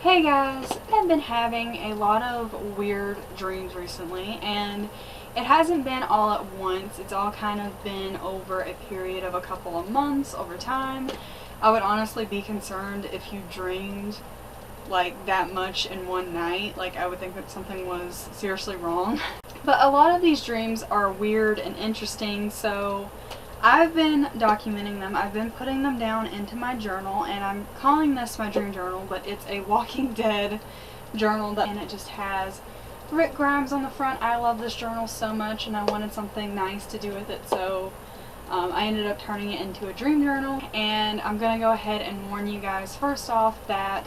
Hey guys, I've been having a lot of weird dreams recently, and it hasn't been all at once. It's all kind of been over a period of a couple of months over time. I would honestly be concerned if you dreamed like that much in one night. Like, I would think that something was seriously wrong. But a lot of these dreams are weird and interesting, so I've been documenting them. I've been putting them down into my journal, and I'm calling this my dream journal, but it's a Walking Dead journal, and it just has Rick Grimes on the front. I love this journal so much, and I wanted something nice to do with it, so I ended up turning it into a dream journal. And I'm gonna go ahead and warn you guys first off that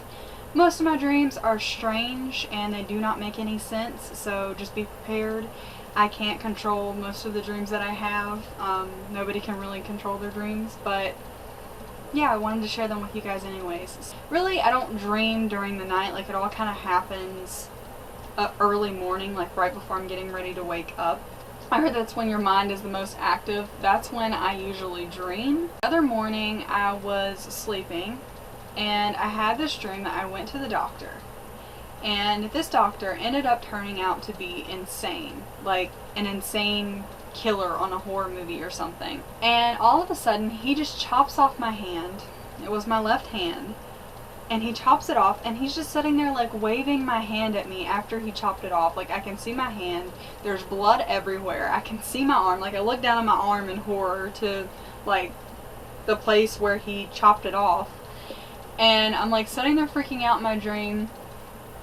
most of my dreams are strange and they do not make any sense, so just be prepared. I can't control most of the dreams that I have. Nobody can really control their dreams, but yeah, I wanted to share them with you guys anyways. Really, I don't dream during the night. Like, it all kind of happens early morning, like right before I'm getting ready to wake up. I heard that's when your mind is the most active. That's when I usually dream. The other morning, I was sleeping, and I had this dream that I went to the doctor. And this doctor ended up turning out to be insane, like an insane killer on a horror movie or something. And all of a sudden, he just chops off my hand. It was my left hand. And he chops it off, and he's just sitting there like waving my hand at me after he chopped it off. Like, I can see my hand. There's blood everywhere. I can see my arm. Like, I look down at my arm in horror to like the place where he chopped it off. And I'm like sitting there freaking out in my dream.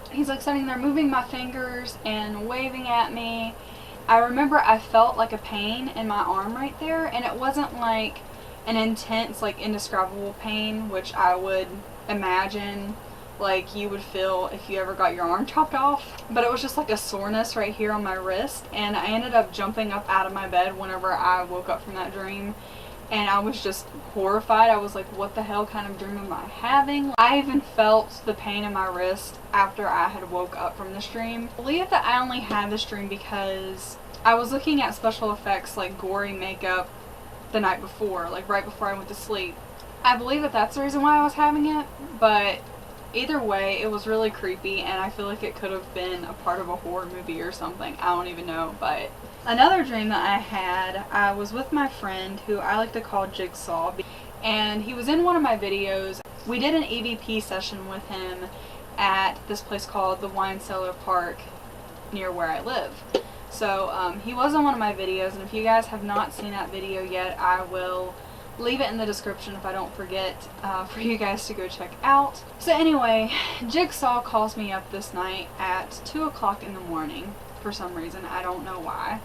He's like sitting there moving my fingers and waving at me. I remember I felt like a pain in my arm right there, and it wasn't like an intense, like indescribable pain, which I would imagine like you would feel if you ever got your arm chopped off. But it was just like a soreness right here on my wrist, and I ended up jumping up out of my bed whenever I woke up from that dream. And I was just horrified. I was like, what the hell kind of dream am I having? I even felt the pain in my wrist after I had woke up from this dream. I believe that I only had this dream because I was looking at special effects like gory makeup the night before, like right before I went to sleep. I believe that that's the reason why I was having it, but either way, it was really creepy, and I feel like it could have been a part of a horror movie or something. I don't even know. But another dream that I had, I was with my friend who I like to call Jigsaw, and he was in one of my videos. We did an EVP session with him at this place called the Wine Cellar Park near where I live. So he was in one of my videos, and if you guys have not seen that video yet, I will leave it in the description if I don't forget, for you guys to go check out. So anyway, Jigsaw calls me up this night at 2 o'clock in the morning for some reason. I don't know why.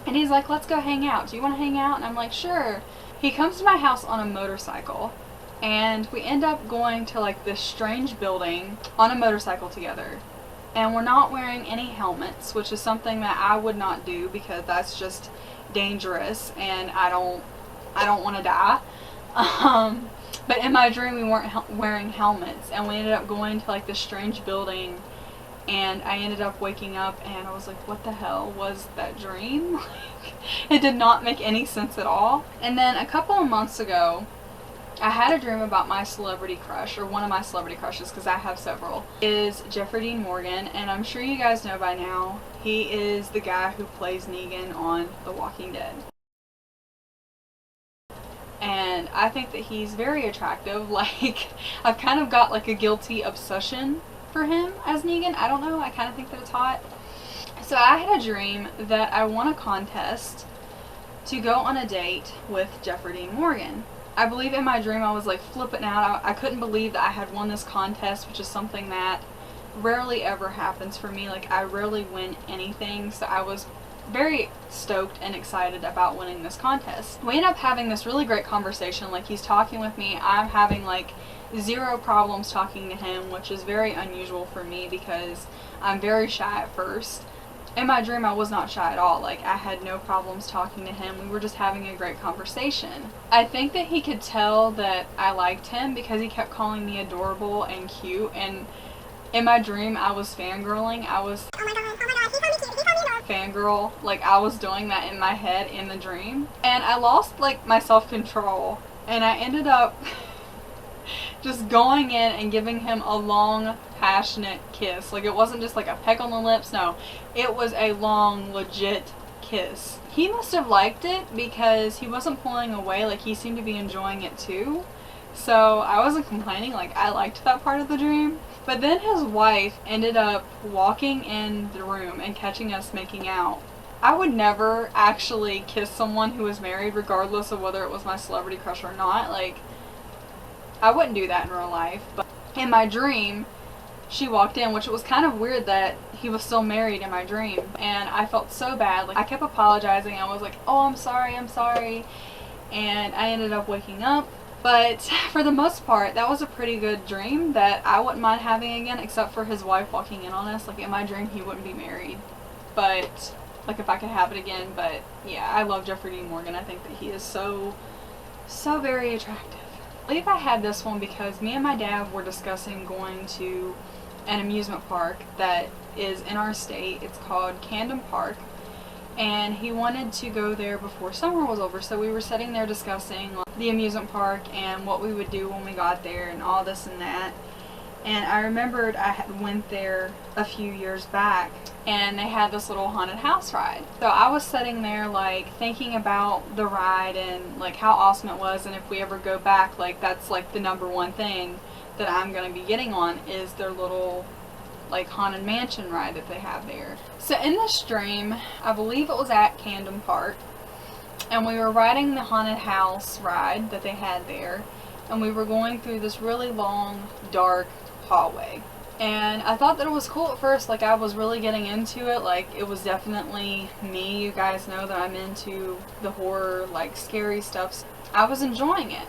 And he's like, let's go hang out. Do you want to hang out? And I'm like, sure. He comes to my house on a motorcycle, and we end up going to like this strange building on a motorcycle together. And we're not wearing any helmets, which is something that I would not do because that's just dangerous, and I don't want to die. But in my dream, we weren't wearing helmets, and we ended up going to like this strange building, and I ended up waking up, and I was like, what the hell was that dream? Like, it did not make any sense at all. And then a couple of months ago, I had a dream about my celebrity crush, or one of my celebrity crushes, because I have several, is Jeffrey Dean Morgan, and I'm sure you guys know by now, he is the guy who plays Negan on The Walking Dead. And I think that he's very attractive. Like, I've kind of got like a guilty obsession for him as Negan. I don't know, I kind of think that it's hot. So I had a dream that I won a contest to go on a date with Jeffrey Dean Morgan. I believe in my dream I was like flipping out. I couldn't believe that I had won this contest, which is something that rarely ever happens for me. Like, I rarely win anything, so I was very stoked and excited about winning this contest. We end up having this really great conversation. Like, he's talking with me. I'm having like zero problems talking to him, which is very unusual for me because I'm very shy at first. In my dream, I was not shy at all. Like, I had no problems talking to him. We were just having a great conversation. I think that he could tell that I liked him because he kept calling me adorable and cute, and in my dream, I was fangirling. I was, oh my god, he called me fangirl. Like, I was doing that in my head in the dream. And I lost, like, my self-control. And I ended up just going in and giving him a long, passionate kiss. Like, it wasn't just like a peck on the lips, no. It was a long, legit kiss. He must have liked it because he wasn't pulling away, like he seemed to be enjoying it too. So I wasn't complaining, like I liked that part of the dream. But then his wife ended up walking in the room and catching us making out. I would never actually kiss someone who was married, regardless of whether it was my celebrity crush or not. Like, I wouldn't do that in real life. But in my dream, she walked in, which was kind of weird that he was still married in my dream. And I felt so bad. Like, I kept apologizing. I was like, oh, I'm sorry. And I ended up waking up. But for the most part, that was a pretty good dream that I wouldn't mind having again, except for his wife walking in on us. Like, in my dream, he wouldn't be married. But, like, if I could have it again. But, yeah, I love Jeffrey Dean Morgan. I think that he is so very attractive. I believe I had this one because me and my dad were discussing going to an amusement park that is in our state. It's called Camden Park. And he wanted to go there before summer was over, so we were sitting there discussing the amusement park and what we would do when we got there and all this and that. And I remembered I had went there a few years back and they had this little haunted house ride. So I was sitting there like thinking about the ride and like how awesome it was, and if we ever go back, like that's like the number one thing that I'm going to be getting on is their little like haunted mansion ride that they have there. So in this dream, I believe it was at Camden Park, and we were riding the haunted house ride that they had there, and we were going through this really long, dark hallway. And I thought that it was cool at first, like I was really getting into it, like it was definitely me. You guys know that I'm into the horror, like scary stuff. So I was enjoying it.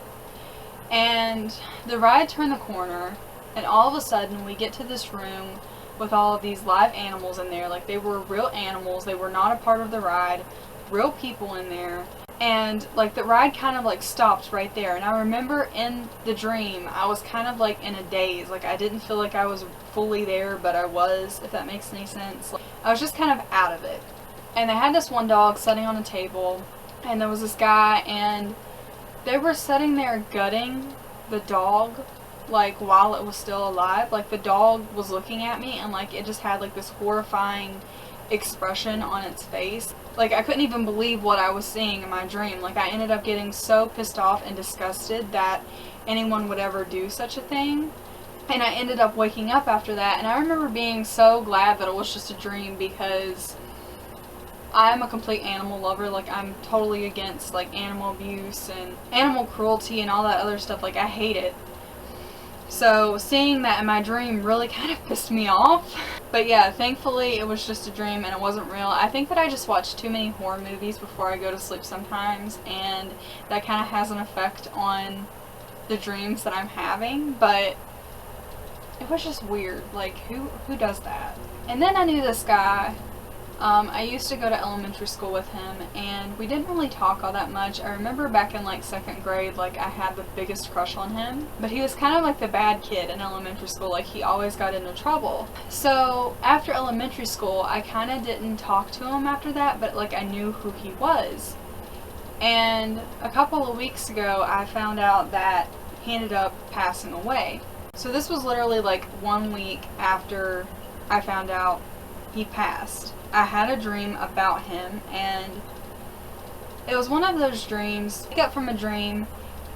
And the ride turned the corner, and all of a sudden we get to this room with all of these live animals in there. Like, they were real animals. They were not a part of the ride. Real people in there. And, like, the ride kind of, like, stopped right there. And I remember in the dream, I was kind of, like, in a daze. Like, I didn't feel like I was fully there, but I was, if that makes any sense. Like, I was just kind of out of it. And they had this one dog sitting on a table, and there was this guy, and they were sitting there gutting the dog, like, while it was still alive. Like, the dog was looking at me, and, like, it just had, like, this horrifying expression on its face. Like, I couldn't even believe what I was seeing in my dream. Like, I ended up getting so pissed off and disgusted that anyone would ever do such a thing. And I ended up waking up after that, and I remember being so glad that it was just a dream, because I'm a complete animal lover. Like, I'm totally against, like, animal abuse and animal cruelty and all that other stuff. Like, I hate it. So seeing that in my dream really kind of pissed me off. But yeah, thankfully it was just a dream and it wasn't real. I think that I just watch too many horror movies before I go to sleep sometimes, and that kind of has an effect on the dreams that I'm having. But it was just weird. Like, who does that? And then I knew this guy. I used to go to elementary school with him, and we didn't really talk all that much. I remember back in, like, 2nd grade, like, I had the biggest crush on him. But he was kind of like the bad kid in elementary school. Like, he always got into trouble. So, after elementary school, I kind of didn't talk to him after that, but, like, I knew who he was. And a couple of weeks ago, I found out that he ended up passing away. So this was literally, like, 1 week after I found out he passed. I had a dream about him, and it was one of those dreams, you wake up from a dream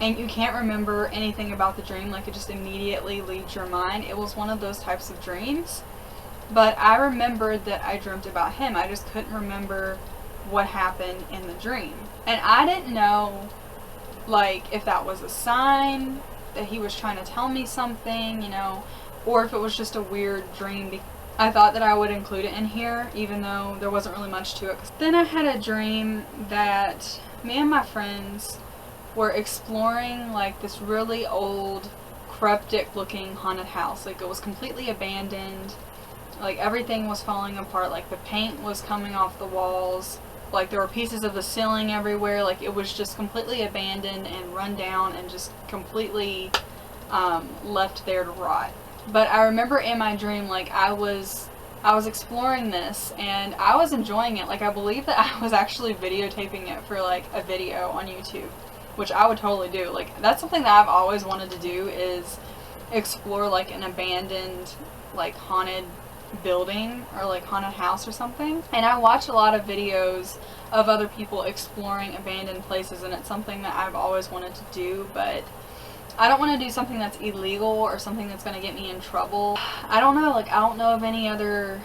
and you can't remember anything about the dream, like it just immediately leaves your mind. It was one of those types of dreams, but I remembered that I dreamt about him. I just couldn't remember what happened in the dream. And I didn't know, like, if that was a sign that he was trying to tell me something, you know, or if it was just a weird dream. I thought that I would include it in here, even though there wasn't really much to it. Then I had a dream that me and my friends were exploring, like, this really old, cryptic looking haunted house. Like, it was completely abandoned. Like, everything was falling apart. Like, the paint was coming off the walls. Like, there were pieces of the ceiling everywhere. Like, it was just completely abandoned and run down and just completely left there to rot. But I remember in my dream, like, I was exploring this, and I was enjoying it. Like, I believe that I was actually videotaping it for, like, a video on YouTube, which I would totally do. Like, that's something that I've always wanted to do, is explore like an abandoned, like haunted building or like haunted house or something. And I watch a lot of videos of other people exploring abandoned places, and it's something that I've always wanted to do, but I don't want to do something that's illegal or something that's going to get me in trouble. I don't know, like I don't know of any other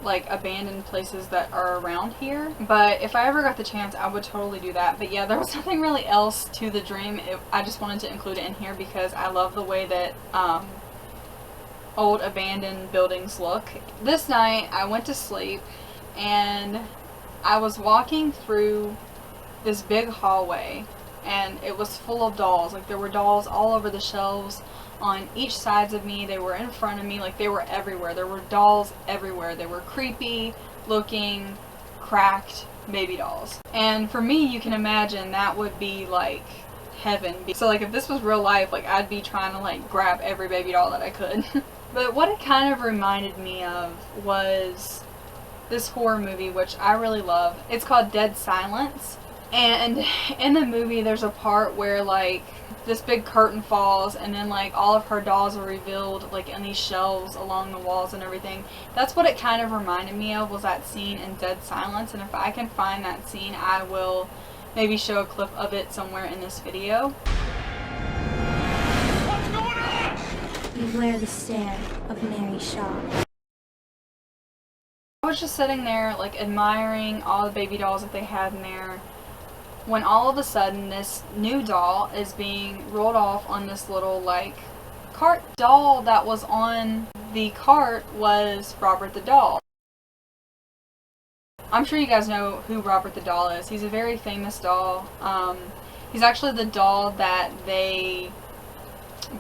like abandoned places that are around here, but if I ever got the chance I would totally do that. But yeah, there was nothing really else to the dream. I just wanted to include it in here because I love the way that old abandoned buildings look. This night I went to sleep and I was walking through this big hallway and it was full of dolls. Like there were dolls all over the shelves on each sides of me. They were in front of me, like they were everywhere. There were dolls everywhere. They were creepy looking, cracked baby dolls. And for me, you can imagine that would be like heaven. So like if this was real life, like I'd be trying to like grab every baby doll that I could. But what it kind of reminded me of was this horror movie, which I really love. It's called Dead Silence. And in the movie, there's a part where like this big curtain falls and then like all of her dolls are revealed like in these shelves along the walls and everything. That's what it kind of reminded me of, was that scene in Dead Silence. And if I can find that scene, I will maybe show a clip of it somewhere in this video. Beware the stare of Mary Shaw. I was just sitting there like admiring all the baby dolls that they had in there, when all of a sudden this new doll is being rolled off on this little like cart. Doll that was on the cart was Robert the Doll. I'm sure you guys know who Robert the Doll is. He's a very famous doll. He's actually the doll that they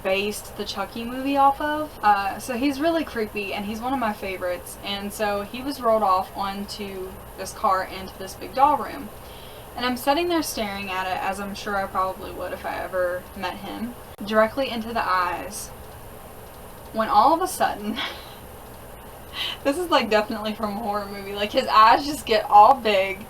based the Chucky movie off of. So he's really creepy and he's one of my favorites. And so he was rolled off onto this cart into this big doll room. And I'm sitting there staring at it, as I'm sure I probably would if I ever met him, directly into the eyes, when all of a sudden, this is like definitely from a horror movie, like his eyes just get all big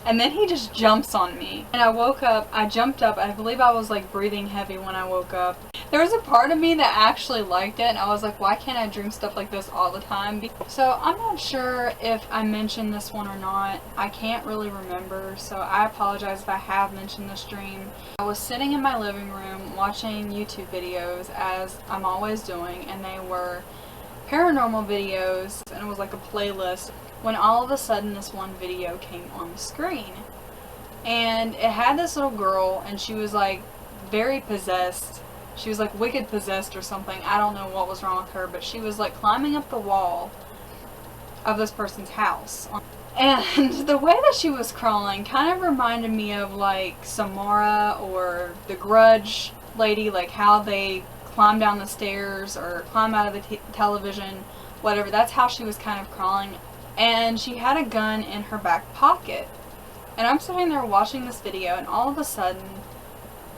and then he just jumps on me. And I woke up, I jumped up, I believe I was like breathing heavy when I woke up. There was a part of me that actually liked it, and I was like, why can't I dream stuff like this all the time? So I'm not sure if I mentioned this one or not. I can't really remember, so I apologize if I have mentioned this dream. I was sitting in my living room watching YouTube videos, as I'm always doing, and they were paranormal videos, and it was like a playlist, when all of a sudden this one video came on the screen. And it had this little girl, and she was like very possessed. She was like wicked possessed or something. I don't know what was wrong with her, but she was like climbing up the wall of this person's house. And the way that she was crawling kind of reminded me of like Samara or the Grudge lady, like how they climb down the stairs or climb out of the television, whatever. That's how she was kind of crawling. And she had a gun in her back pocket. And I'm sitting there watching this video, and all of a sudden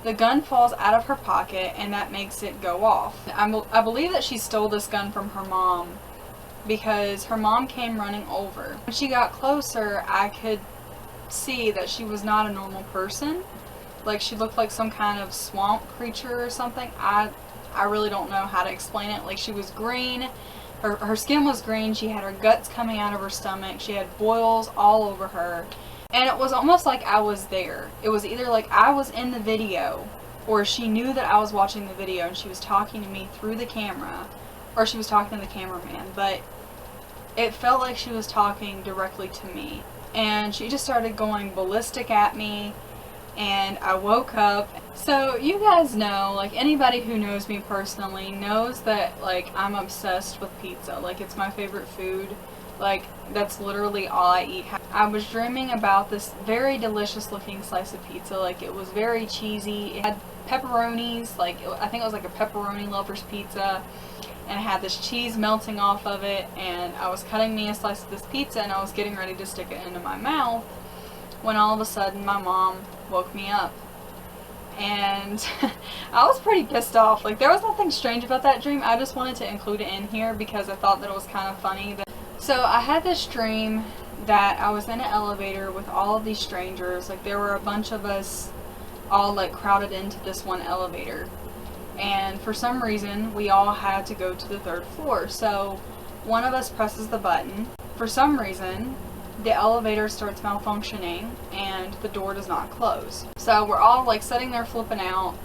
the gun falls out of her pocket, and that makes it go off. I believe that she stole this gun from her mom, because her mom came running over. When she got closer, I could see that she was not a normal person. Like, she looked like some kind of swamp creature or something. I really don't know how to explain it. Like, she was green. Her skin was green. She had her guts coming out of her stomach. She had boils all over her. And it was almost like I was there. It was either like I was in the video, or she knew that I was watching the video and she was talking to me through the camera, or she was talking to the cameraman. But it felt like she was talking directly to me. And she just started going ballistic at me, and I woke up. So you guys know, like anybody who knows me personally knows that like I'm obsessed with pizza. Like, it's my favorite food. Like, that's literally all I eat. I was dreaming about this very delicious looking slice of pizza. Like, it was very cheesy. It had pepperonis, like I think it was like a pepperoni lover's pizza, and it had this cheese melting off of it. And I was cutting me a slice of this pizza, and I was getting ready to stick it into my mouth, when all of a sudden my mom woke me up. And I was pretty pissed off. Like, there was nothing strange about that dream. I just wanted to include it in here because I thought that it was kind of funny. So I had this dream that I was in an elevator with all of these strangers. Like, there were a bunch of us all like crowded into this one elevator. and for some reason we all had to go to the 3rd floor. So one of us presses the button. For some reason the elevator starts malfunctioning and the door does not close. So we're all like sitting there flipping out,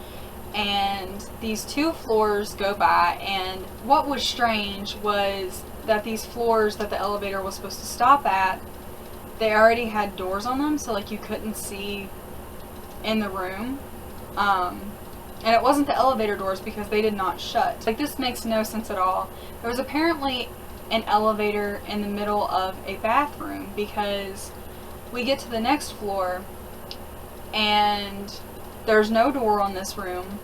and these 2 floors go by, and what was strange was that these floors that the elevator was supposed to stop at, they already had doors on them, so like you couldn't see in the room. And it wasn't the elevator doors because they did not shut. Like, this makes no sense at all. There was apparently an elevator in the middle of a bathroom, because we get to the next floor and there's no door on this room.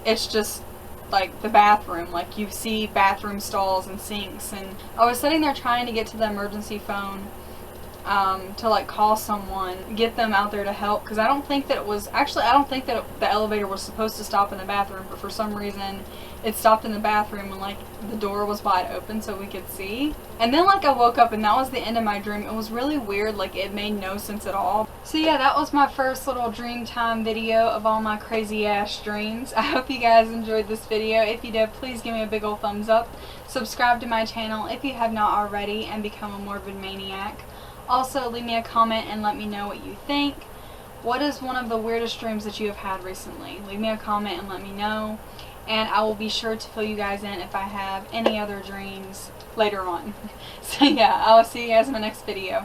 It's just like the bathroom. Like, you see bathroom stalls and sinks, and I was sitting there trying to get to the emergency phone to like call someone, get them out there to help, because I don't think that the elevator was supposed to stop in the bathroom, but for some reason it stopped in the bathroom, and like the door was wide open so we could see. And then like I woke up and that was the end of my dream. It was really weird, like it made no sense at all. So yeah, that was my first little dream time video of all my crazy ass dreams. I hope you guys enjoyed this video. If you did, please give me a big ol' thumbs up. Subscribe to my channel if you have not already, and become a morbid maniac. Also, leave me a comment and let me know what you think. What is one of the weirdest dreams that you have had recently? Leave me a comment and let me know. And I will be sure to fill you guys in if I have any other dreams later on. So yeah, I will see you guys in my next video.